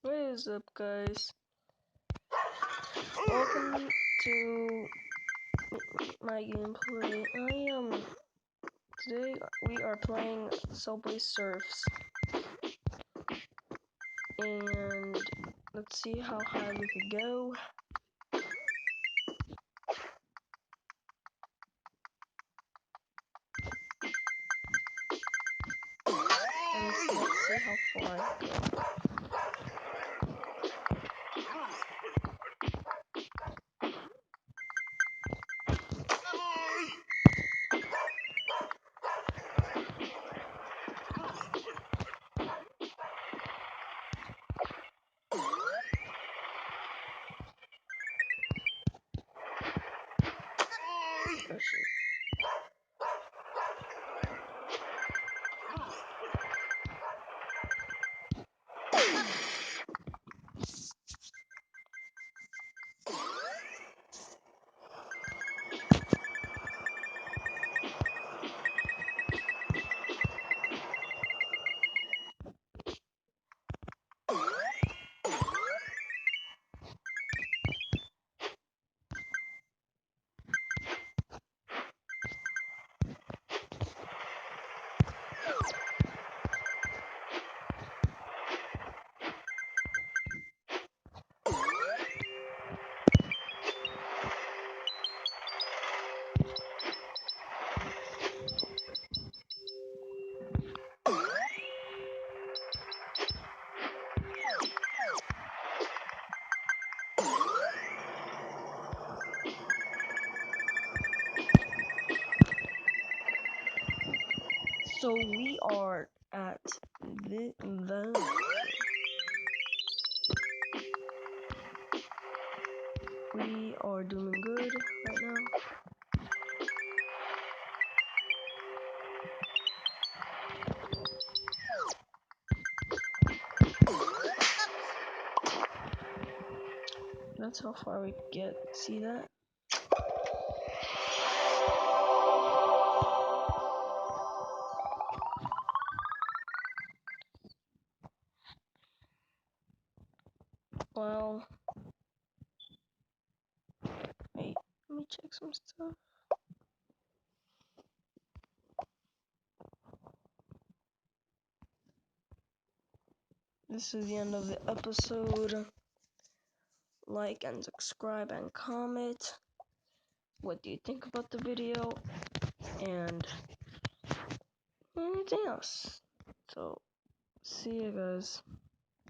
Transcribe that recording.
What is up, guys? Welcome to my gameplay. Today we are playing Subway Surfs, and let's see how high we could go. And let's see how far I can go. Oh, shoot. So we are at the we are doing good right now. That's how far we get. See that? Well, wait, let me check some stuff. This is the end of the episode. Like and subscribe and comment. What do you think about the video? And anything else. So, see you guys.